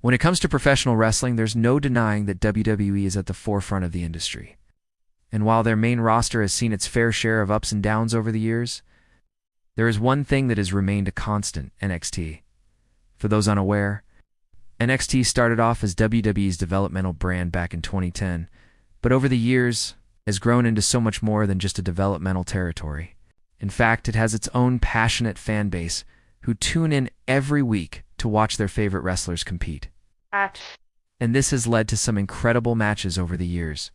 When it comes to professional wrestling, there's no denying that WWE is at the forefront of the industry. And while their main roster has seen its fair share of ups and downs over the years, there is one thing that has remained a constant: NXT. For those unaware, NXT started off as WWE's developmental brand back in 2010, but over the years has grown into so much more than just a developmental territory. In fact, it has its own passionate fan base who tune in every week to watch their favorite wrestlers compete. And this has led to some incredible matches over the years.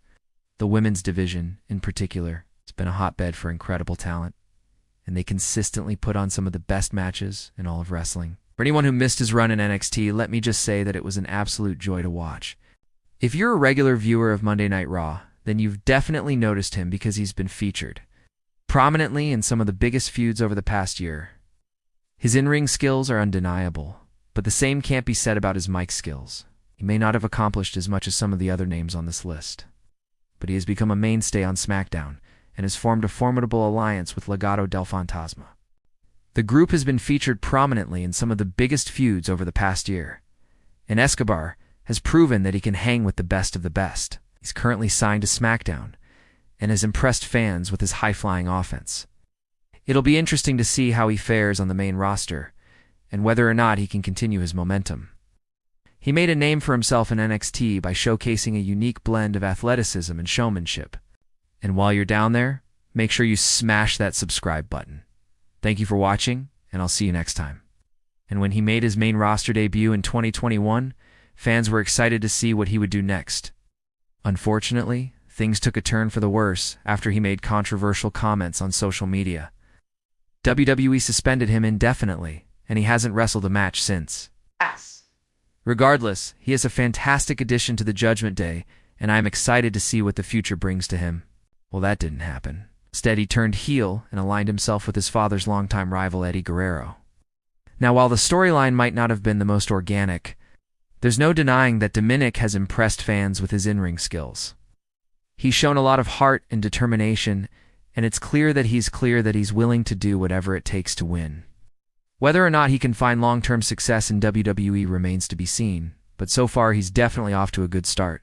The women's division, in particular, has been a hotbed for incredible talent, and they consistently put on some of the best matches in all of wrestling. For anyone who missed his run in NXT, let me just say that it was an absolute joy to watch. If you're a regular viewer of Monday Night Raw, then you've definitely noticed him because he's been featured prominently in some of the biggest feuds over the past year. His in-ring skills are undeniable, but the same can't be said about his mic skills. He may not have accomplished as much as some of the other names on this list, but he has become a mainstay on SmackDown and has formed a formidable alliance with Legado del Fantasma. The group has been featured prominently in some of the biggest feuds over the past year, and Escobar has proven that he can hang with the best of the best. He's currently signed to SmackDown and has impressed fans with his high-flying offense. It'll be interesting to see how he fares on the main roster and whether or not he can continue his momentum. He made a name for himself in NXT by showcasing a unique blend of athleticism and showmanship. And while you're down there, make sure you smash that subscribe button. Thank you for watching, and I'll see you next time. And when he made his main roster debut in 2021, fans were excited to see what he would do next. Unfortunately, things took a turn for the worse after he made controversial comments on social media. WWE suspended him indefinitely, and he hasn't wrestled a match since. Regardless, he is a fantastic addition to the Judgment Day, and I am excited to see what the future brings to him. Well, that didn't happen. Instead, he turned heel and aligned himself with his father's longtime rival, Eddie Guerrero. Now, while the storyline might not have been the most organic, there's no denying that Dominic has impressed fans with his in-ring skills. He's shown a lot of heart and determination, and it's clear that he's willing to do whatever it takes to win. Whether or not he can find long-term success in WWE remains to be seen, but so far he's definitely off to a good start.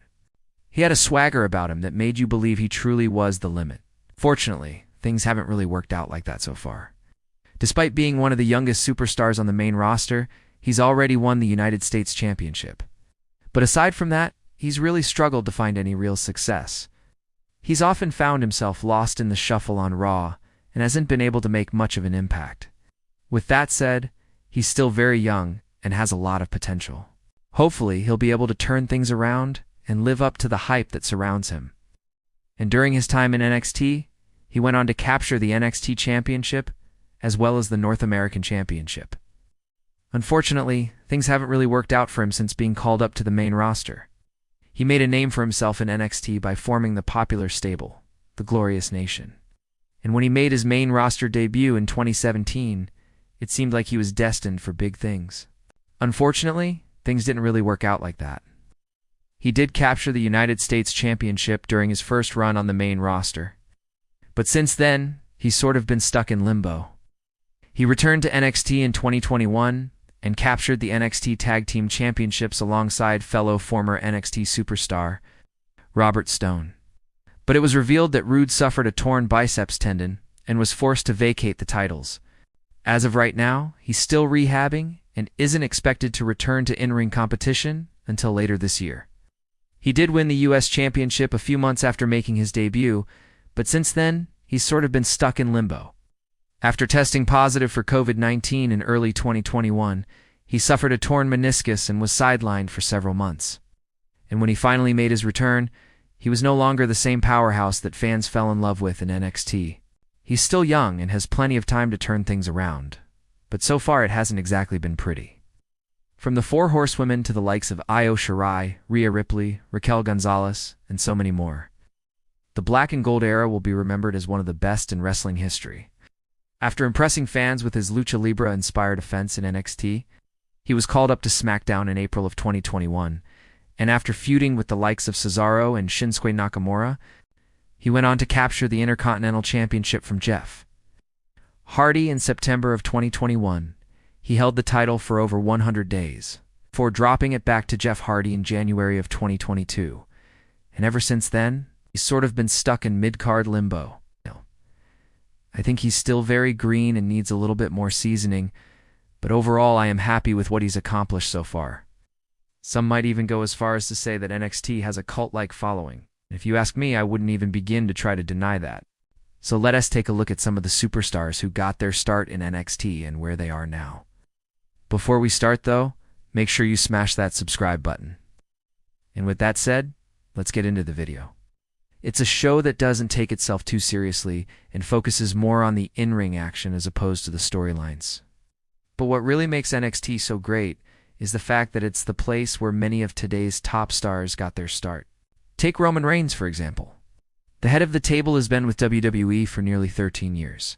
He had a swagger about him that made you believe he truly was the limit. Fortunately, things haven't really worked out like that so far. Despite being one of the youngest superstars on the main roster, he's already won the United States Championship. But aside from that, he's really struggled to find any real success. He's often found himself lost in the shuffle on Raw and hasn't been able to make much of an impact. With that said, he's still very young and has a lot of potential. Hopefully, he'll be able to turn things around and live up to the hype that surrounds him. And during his time in NXT, he went on to capture the NXT Championship as well as the North American Championship. Unfortunately, things haven't really worked out for him since being called up to the main roster. He made a name for himself in NXT by forming the popular stable, the Glorious Nation. And when he made his main roster debut in 2017, it seemed like he was destined for big things. Unfortunately, things didn't really work out like that. He did capture the United States Championship during his first run on the main roster. But since then, he's sort of been stuck in limbo. He returned to NXT in 2021 and captured the NXT Tag Team Championships alongside fellow former NXT superstar Robert Stone. But it was revealed that Rude suffered a torn biceps tendon and was forced to vacate the titles. As of right now, he's still rehabbing and isn't expected to return to in-ring competition until later this year. He did win the US Championship a few months after making his debut, but since then, he's sort of been stuck in limbo. After testing positive for COVID-19 in early 2021, he suffered a torn meniscus and was sidelined for several months. And when he finally made his return, he was no longer the same powerhouse that fans fell in love with in NXT. He's still young and has plenty of time to turn things around, but so far it hasn't exactly been pretty. From the Four Horsewomen to the likes of Io Shirai, Rhea Ripley, Raquel Gonzalez, and so many more, the Black and Gold era will be remembered as one of the best in wrestling history. After impressing fans with his Lucha Libre-inspired offense in NXT, he was called up to SmackDown in April of 2021, and after feuding with the likes of Cesaro and Shinsuke Nakamura, he went on to capture the Intercontinental Championship from Jeff Hardy in September of 2021. He held the title for over 100 days. before dropping it back to Jeff Hardy in January of 2022. And ever since then, he's sort of been stuck in mid-card limbo. I think he's still very green and needs a little bit more seasoning, but overall I am happy with what he's accomplished so far. Some might even go as far as to say that NXT has a cult-like following. If you ask me, I wouldn't even begin to try to deny that. So let us take a look at some of the superstars who got their start in NXT and where they are now. Before we start though, make sure you smash that subscribe button. And with that said, let's get into the video. It's a show that doesn't take itself too seriously and focuses more on the in-ring action as opposed to the storylines. But what really makes NXT so great is the fact that it's the place where many of today's top stars got their start. Take Roman Reigns, for example. The head of the table has been with WWE for nearly 13 years.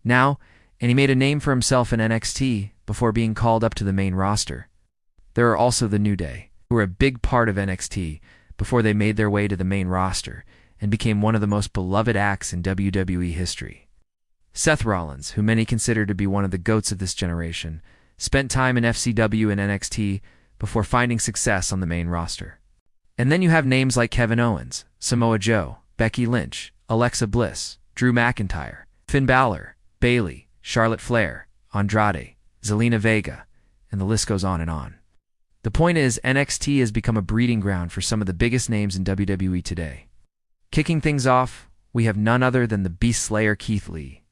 Now, and he made a name for himself in NXT before being called up to the main roster. There are also the New Day, who were a big part of NXT before they made their way to the main roster and became one of the most beloved acts in WWE history. Seth Rollins, who many consider to be one of the GOATs of this generation, spent time in FCW and NXT before finding success on the main roster. And then you have names like Kevin Owens, Samoa Joe, Becky Lynch, Alexa Bliss, Drew McIntyre, Finn Balor, Bayley, Charlotte Flair, Andrade, Zelina Vega, and the list goes on and on. The point is, NXT has become a breeding ground for some of the biggest names in WWE today. Kicking things off, we have none other than the Beast Slayer Keith Lee.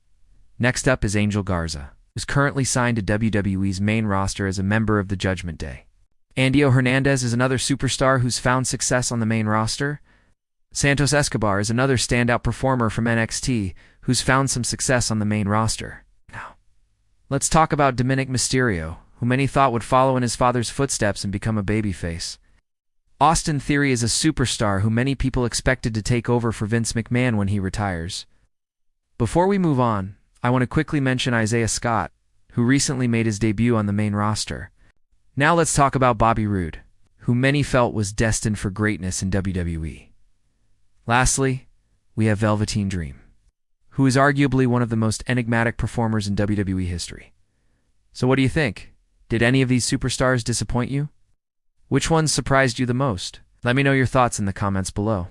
Next up is Angel Garza, who's currently signed to WWE's main roster as a member of the Judgment Day. Andio Hernandez is another superstar who's found success on the main roster. Santos Escobar is another standout performer from NXT who's found some success on the main roster. Now, let's talk about Dominic Mysterio, who many thought would follow in his father's footsteps and become a babyface. Austin Theory is a superstar who many people expected to take over for Vince McMahon when he retires. Before we move on, I want to quickly mention Isaiah Scott, who recently made his debut on the main roster. Now let's talk about Bobby Roode, who many felt was destined for greatness in WWE. Lastly, we have Velveteen Dream, who is arguably one of the most enigmatic performers in WWE history. So what do you think? Did any of these superstars disappoint you? Which ones surprised you the most? Let me know your thoughts in the comments below.